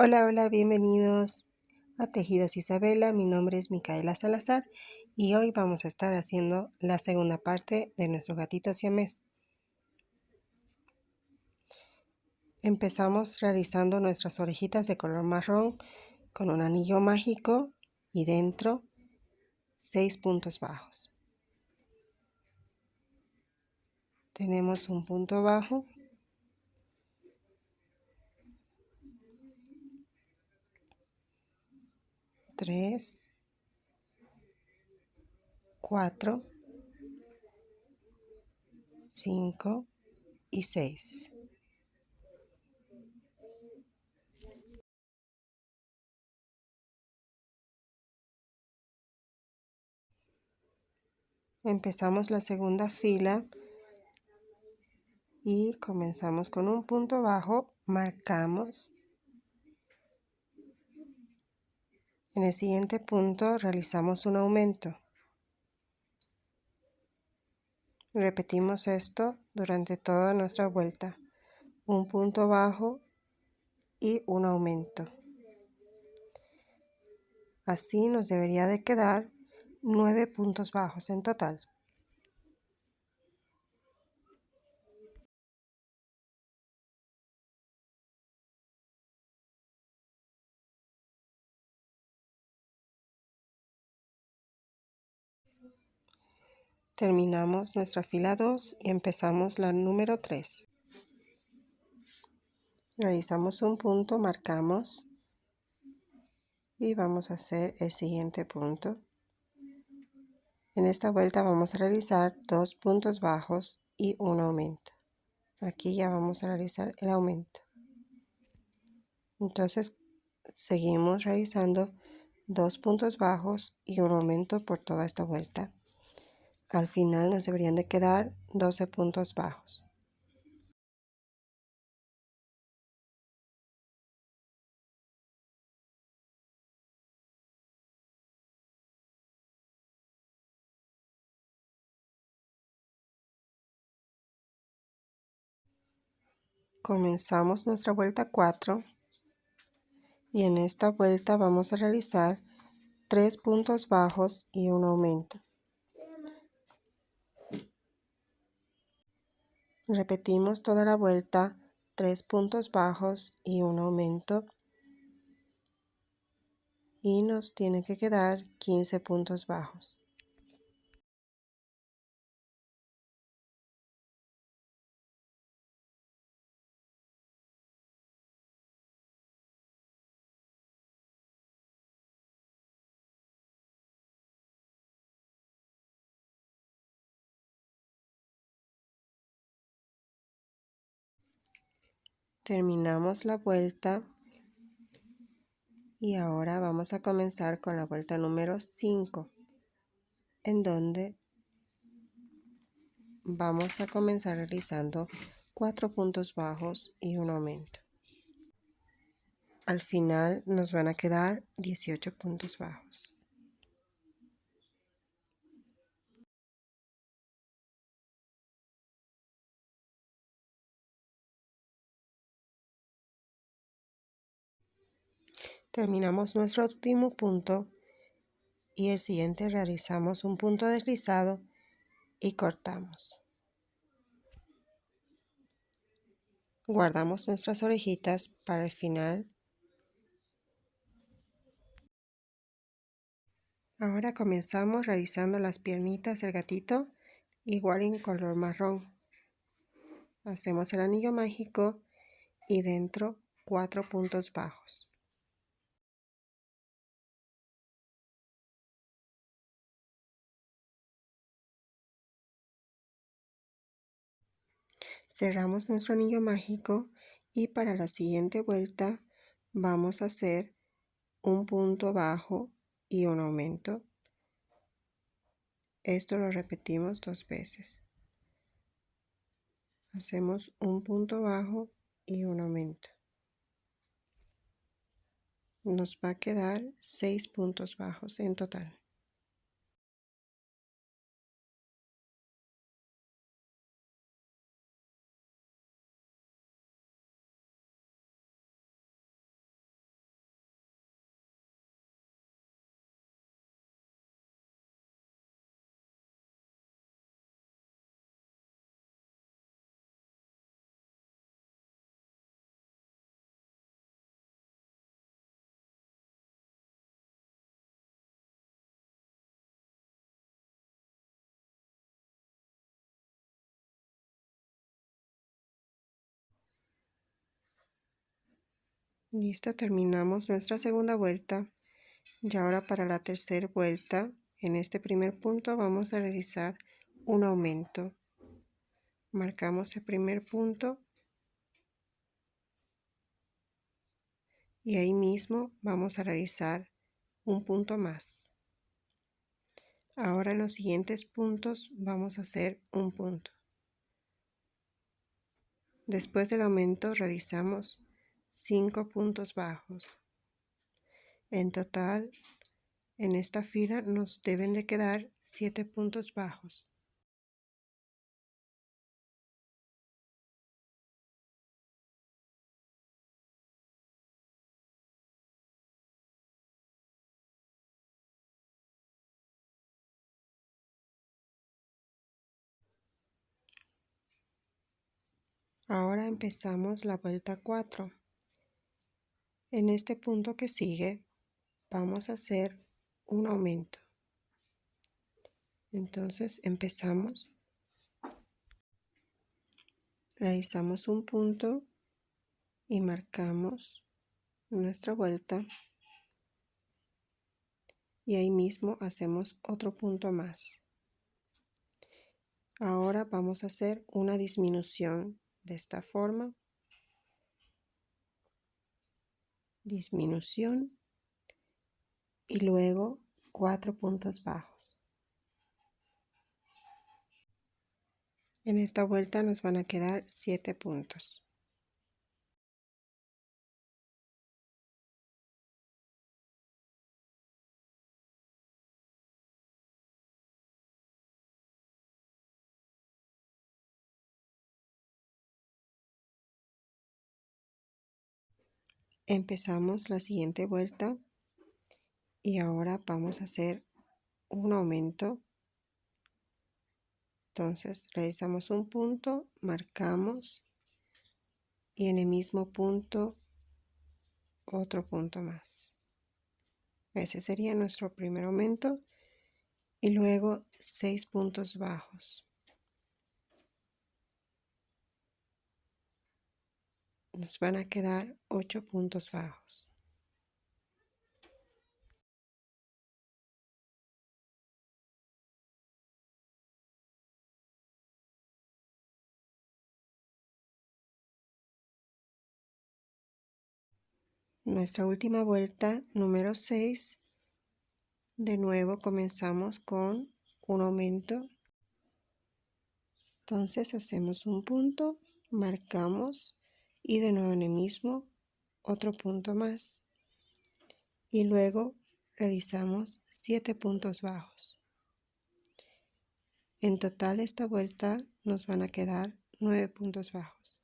Hola, hola, bienvenidos a Tejidos Isabela. Mi nombre es Micaela Salazar y hoy vamos a estar haciendo la segunda parte de nuestro gatito siamés. Empezamos realizando nuestras orejitas de color marrón con un anillo mágico y dentro 6 puntos bajos. Tenemos un punto bajo, tres, 4, 5 y 6. Empezamos la segunda fila y comenzamos con un punto bajo, marcamos. En el siguiente punto realizamos un aumento. Repetimos esto durante toda nuestra vuelta. Un punto bajo y un aumento. Así nos debería de quedar 9 puntos bajos en total. Terminamos nuestra fila 2 y empezamos la número 3. Realizamos un punto, marcamos y vamos a hacer el siguiente punto. En esta vuelta vamos a realizar 2 puntos bajos y un aumento. Aquí ya vamos a realizar el aumento. Entonces seguimos realizando 2 puntos bajos y un aumento por toda esta vuelta. Al final nos deberían de quedar 12 puntos bajos. Comenzamos nuestra vuelta 4 y en esta vuelta vamos a realizar 3 puntos bajos y un aumento. Repetimos toda la vuelta, 3 puntos bajos y un aumento. Y nos tiene que quedar 15 puntos bajos. Terminamos la vuelta y ahora vamos a comenzar con la vuelta número 5, en donde vamos a comenzar realizando 4 puntos bajos y un aumento. Al final nos van a quedar 18 puntos bajos. Terminamos nuestro último punto y el siguiente realizamos un punto deslizado y cortamos. Guardamos nuestras orejitas para el final. Ahora comenzamos realizando las piernitas del gatito, igual en color marrón. Hacemos el anillo mágico y dentro 4 puntos bajos. Cerramos nuestro anillo mágico y para la siguiente vuelta vamos a hacer un punto bajo y un aumento. Esto lo repetimos 2 veces. Hacemos un punto bajo y un aumento. Nos va a quedar 6 puntos bajos en total. Listo, terminamos nuestra segunda vuelta. Y ahora para la tercera vuelta, en este primer punto vamos a realizar un aumento. Marcamos el primer punto y ahí mismo vamos a realizar un punto más. Ahora en los siguientes puntos vamos a hacer un punto. Después del aumento realizamos 5 puntos bajos. En total, en esta fila nos deben de quedar 7 puntos bajos. Ahora empezamos la vuelta 4. En este punto que sigue vamos a hacer un aumento. Entonces empezamos, realizamos un punto y marcamos nuestra vuelta y ahí mismo hacemos otro punto más. Ahora vamos a hacer una disminución de esta forma. Disminución y luego 4 puntos bajos. En esta vuelta nos van a quedar 7 puntos. Empezamos la siguiente vuelta y ahora vamos a hacer un aumento. Entonces realizamos un punto, marcamos y en el mismo punto otro punto más. Ese sería nuestro primer aumento y luego 6 puntos bajos. Nos van a quedar 8 puntos bajos. Nuestra última vuelta, número 6, de nuevo comenzamos con un aumento. Entonces hacemos un punto, marcamos y de nuevo en el mismo otro punto más. Y luego realizamos 7 puntos bajos. En total esta vuelta nos van a quedar 9 puntos bajos.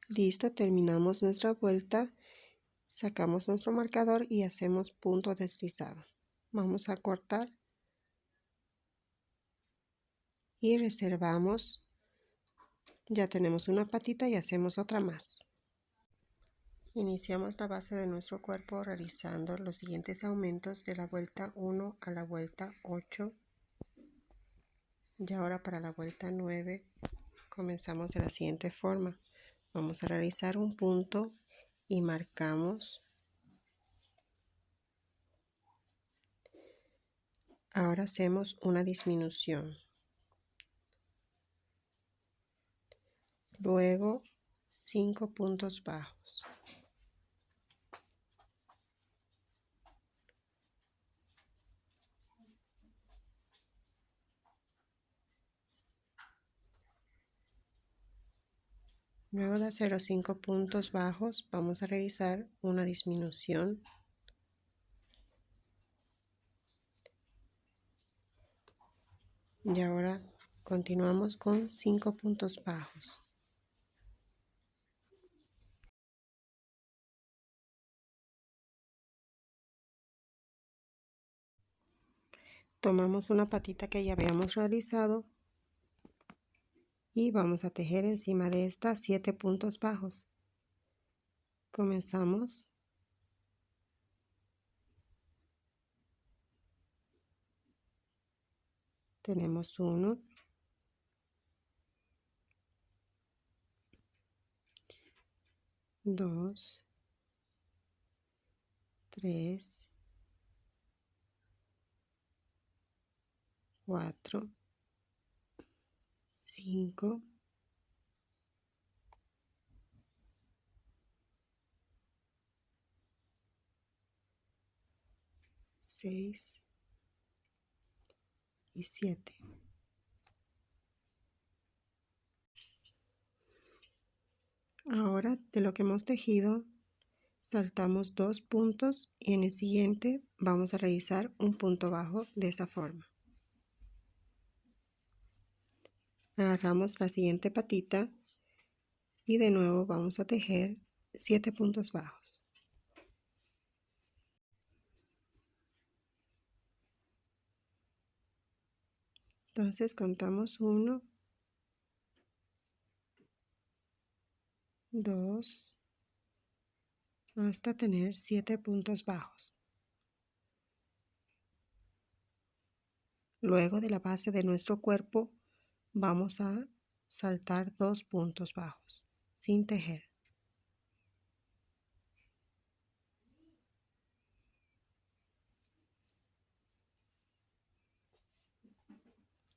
Listo, terminamos nuestra vuelta, sacamos nuestro marcador y hacemos punto deslizado. Vamos a cortar y reservamos. Ya tenemos una patita y hacemos otra más. Iniciamos la base de nuestro cuerpo realizando los siguientes aumentos de la vuelta 1 a la vuelta 8. Y ahora para la vuelta 9 comenzamos de la siguiente forma. Vamos a realizar un punto y marcamos. Ahora hacemos una disminución. Luego 5 puntos bajos. Luego de hacer los 5 puntos bajos, vamos a realizar una disminución. Y ahora continuamos con 5 puntos bajos. Tomamos una patita que ya habíamos realizado y vamos a tejer encima de estas 7 puntos bajos. Comenzamos. Tenemos 1, 2, 3, 4, 5, 6 y 7. Ahora de lo que hemos tejido, saltamos 2 puntos y en el siguiente vamos a realizar un punto bajo de esa forma. Agarramos la siguiente patita y de nuevo vamos a tejer 7 puntos bajos. Entonces contamos 1, 2, hasta tener 7 puntos bajos. Luego de la base de nuestro cuerpo vamos a saltar 2 puntos bajos sin tejer.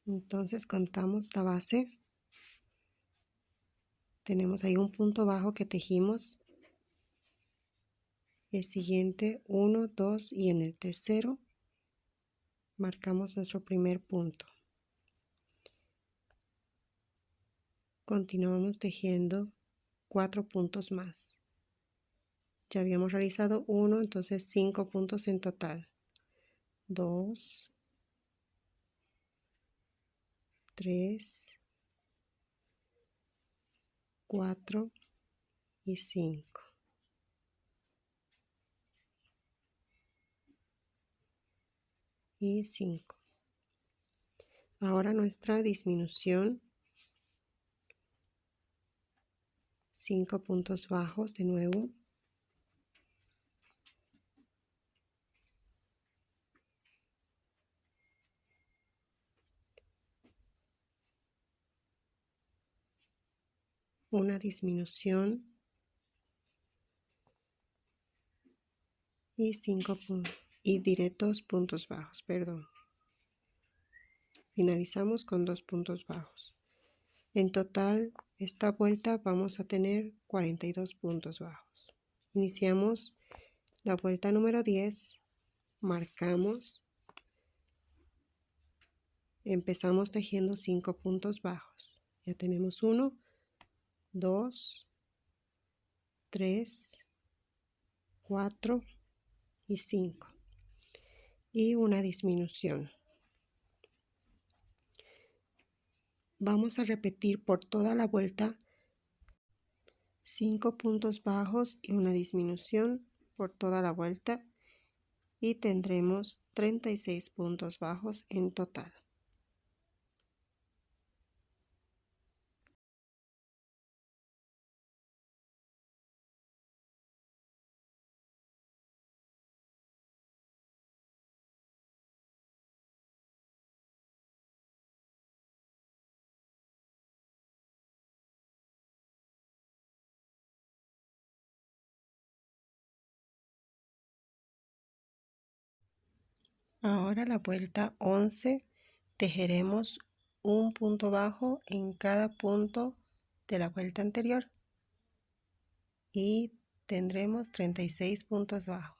Entonces contamos la base. Tenemos ahí un punto bajo que tejimos. El siguiente 1, 2 y en el tercero marcamos nuestro primer punto. Continuamos tejiendo 4 puntos más. Ya habíamos realizado 1, entonces 5 puntos en total. 2, 3, 4 y 5. Y 5. Ahora nuestra disminución, 5 puntos bajos de nuevo. Una disminución y 5 puntos y diré 2 puntos bajos, perdón. Finalizamos con 2 puntos bajos. En total, esta vuelta vamos a tener 42 puntos bajos. Iniciamos la vuelta número 10, marcamos, empezamos tejiendo 5 puntos bajos. Ya tenemos 1, 2, 3, 4 y 5. Y una disminución. Vamos a repetir por toda la vuelta 5 puntos bajos y una disminución por toda la vuelta y tendremos 36 puntos bajos en total. Ahora la vuelta 11 tejeremos un punto bajo en cada punto de la vuelta anterior y tendremos 36 puntos bajos.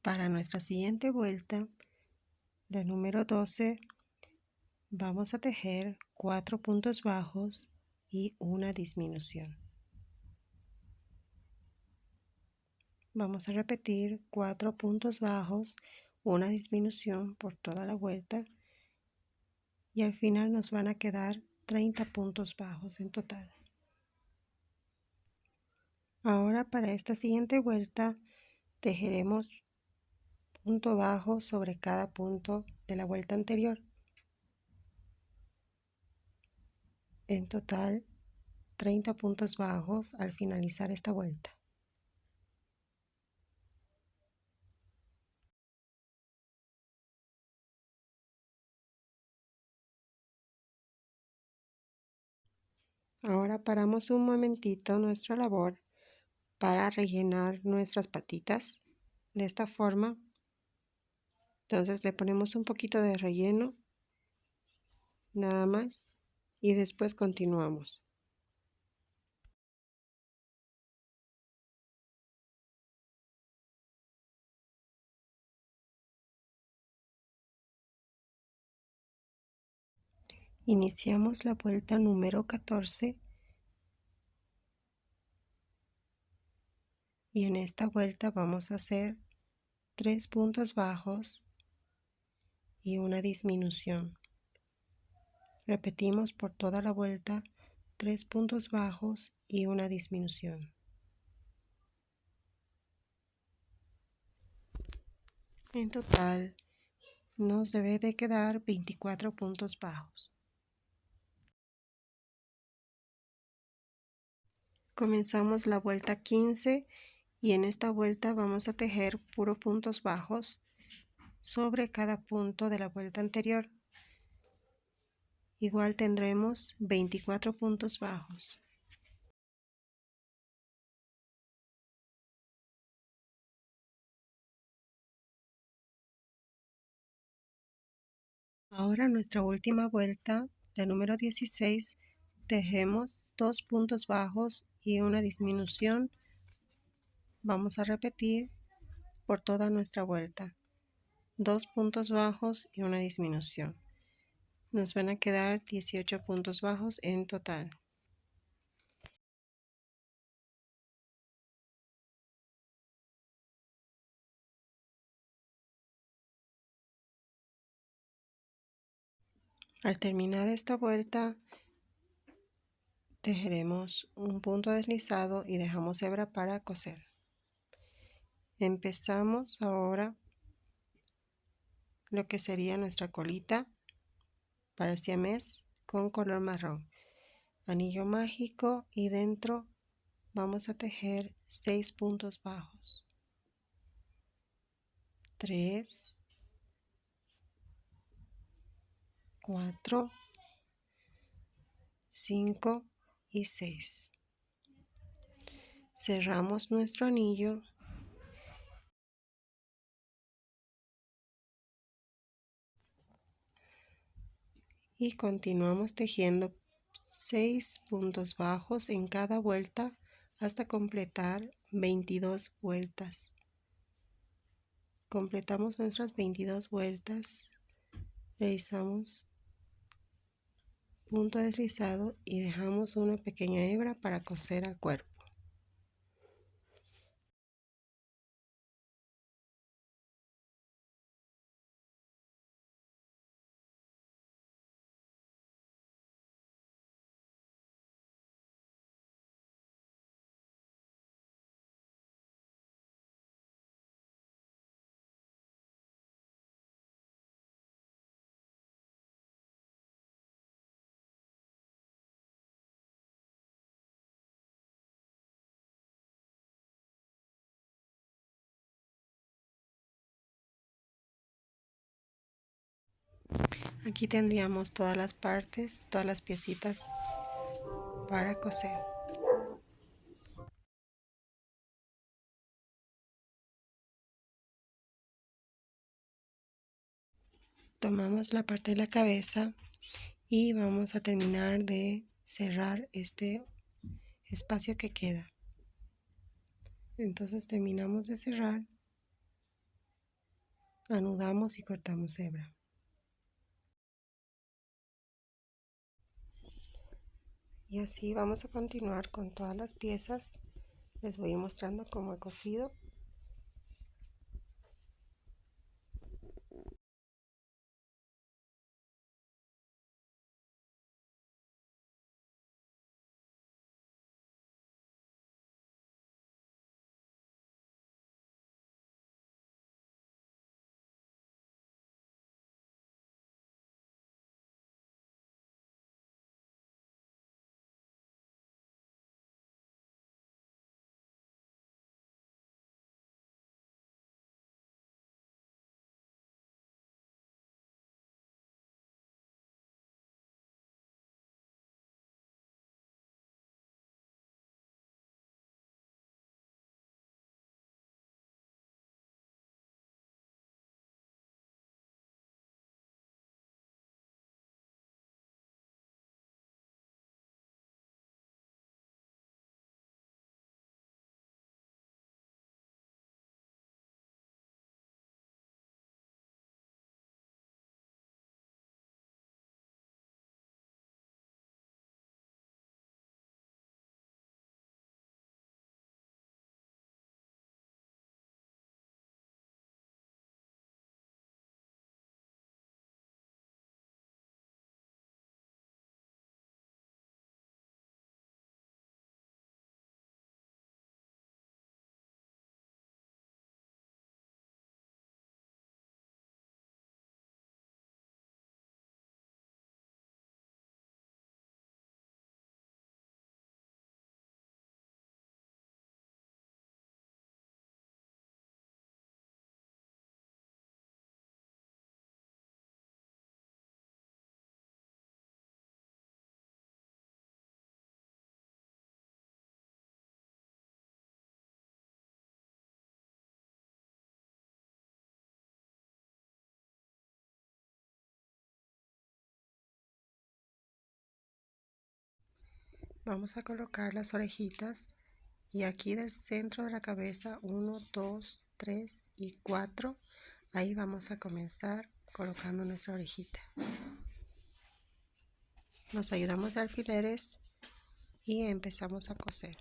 Para nuestra siguiente vuelta, la número 12, vamos a tejer 4 puntos bajos y una disminución. Vamos a repetir 4 puntos bajos, una disminución por toda la vuelta y al final nos van a quedar 30 puntos bajos en total. Ahora para esta siguiente vuelta tejeremos punto bajo sobre cada punto de la vuelta anterior. En total 30 puntos bajos al finalizar esta vuelta. Ahora paramos un momentito nuestra labor para rellenar nuestras patitas de esta forma. Entonces le ponemos un poquito de relleno, nada más, y después continuamos. Iniciamos la vuelta número 14 y en esta vuelta vamos a hacer 3 puntos bajos y una disminución. Repetimos por toda la vuelta 3 puntos bajos y una disminución. En total nos debe de quedar 24 puntos bajos. Comenzamos la vuelta 15 y en esta vuelta vamos a tejer puros puntos bajos sobre cada punto de la vuelta anterior. Igual tendremos 24 puntos bajos. Ahora nuestra última vuelta, la número 16, tejemos 2 puntos bajos y una disminución. Vamos a repetir por toda nuestra vuelta. 2 puntos bajos y una disminución. Nos van a quedar 18 puntos bajos en total. Al terminar esta vuelta, tejeremos un punto deslizado y dejamos hebra para coser. Empezamos ahora lo que sería nuestra colita para el siamés con color marrón. Anillo mágico y dentro vamos a tejer 6 puntos bajos. 3, 4, 5 y 6. Cerramos nuestro anillo y continuamos tejiendo 6 puntos bajos en cada vuelta hasta completar 22 vueltas. Completamos nuestras 22 vueltas, realizamos punto deslizado y dejamos una pequeña hebra para coser al cuerpo. Aquí tendríamos todas las partes, todas las piecitas para coser. Tomamos la parte de la cabeza y vamos a terminar de cerrar este espacio que queda. Entonces terminamos de cerrar, anudamos y cortamos hebra. Y así vamos a continuar con todas las piezas. Les voy mostrando cómo he cosido. Vamos a colocar las orejitas y aquí del centro de la cabeza 1, 2, 3 y 4, ahí vamos a comenzar colocando nuestra orejita. Nos ayudamos de alfileres y empezamos a coser.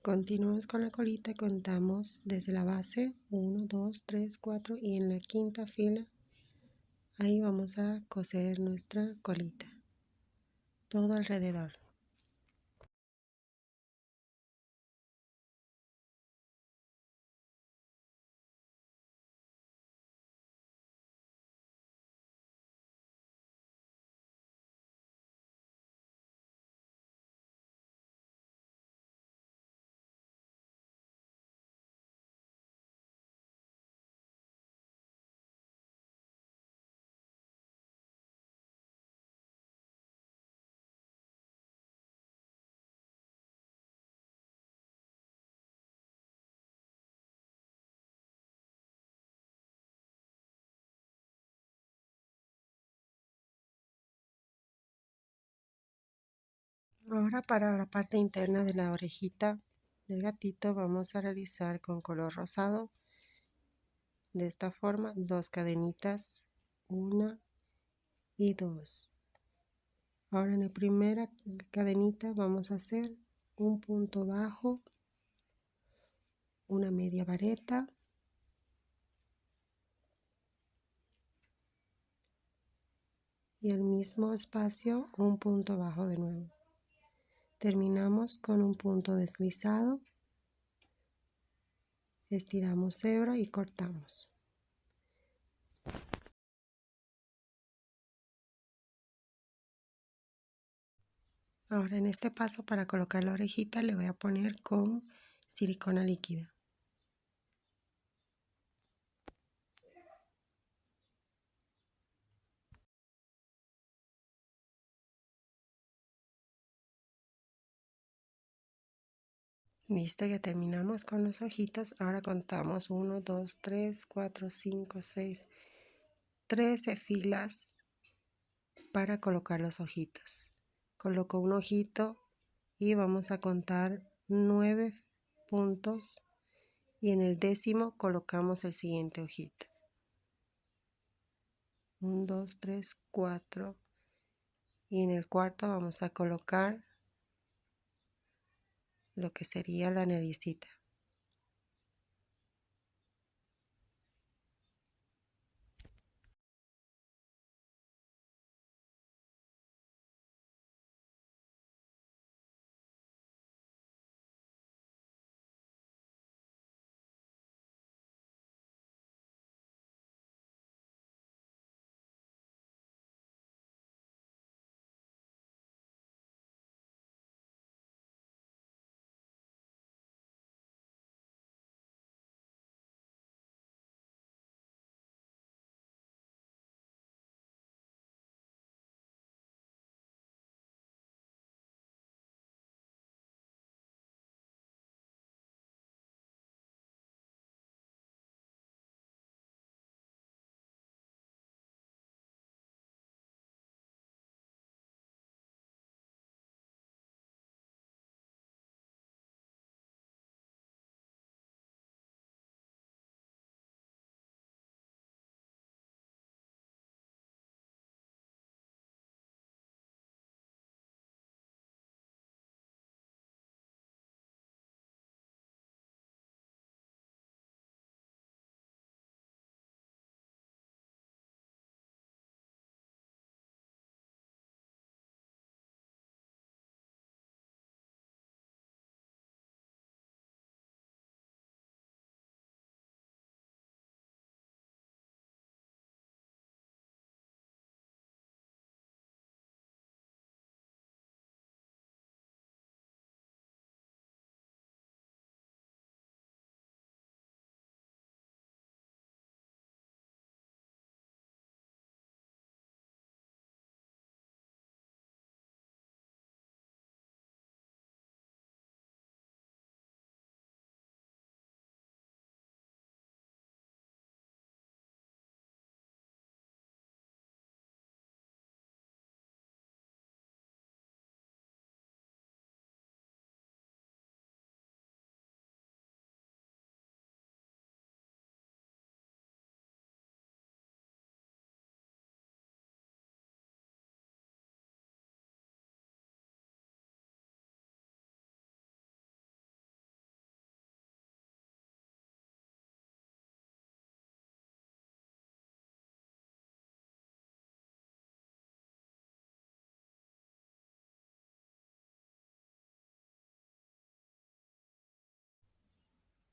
Continuamos con la colita, contamos desde la base 1, 2, 3, 4 y en la quinta fila ahí vamos a coser nuestra colita todo alrededor. Ahora para la parte interna de la orejita del gatito vamos a realizar con color rosado de esta forma 2 cadenitas, 1 y 2. Ahora en la primera cadenita vamos a hacer un punto bajo, una media vareta y el mismo espacio un punto bajo de nuevo. Terminamos con un punto deslizado, estiramos hebra y cortamos. Ahora en este paso, para colocar la orejita, le voy a poner con silicona líquida. Listo, ya terminamos con los ojitos. Ahora contamos 1, 2, 3, 4, 5, 6, 13 filas para colocar los ojitos. Coloco un ojito y vamos a contar 9 puntos y en el 10º colocamos el siguiente ojito. 1, 2, 3, 4 y en el 4º vamos a colocar lo que sería la naricita.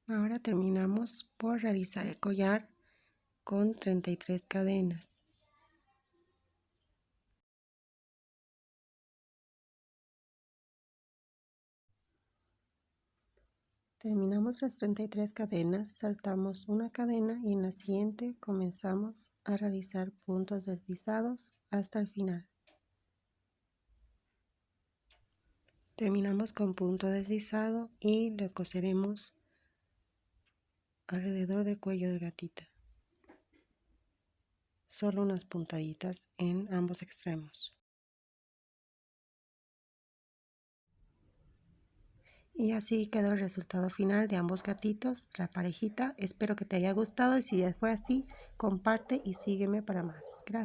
Ahora terminamos por realizar el collar con 33 cadenas. Terminamos las 33 cadenas, saltamos una cadena y en la siguiente comenzamos a realizar puntos deslizados hasta el final. Terminamos con punto deslizado y le coseremos alrededor del cuello del gatito. Solo unas puntaditas en ambos extremos. Y así quedó el resultado final de ambos gatitos, la parejita. Espero que te haya gustado y si ya fue así, comparte y sígueme para más. Gracias.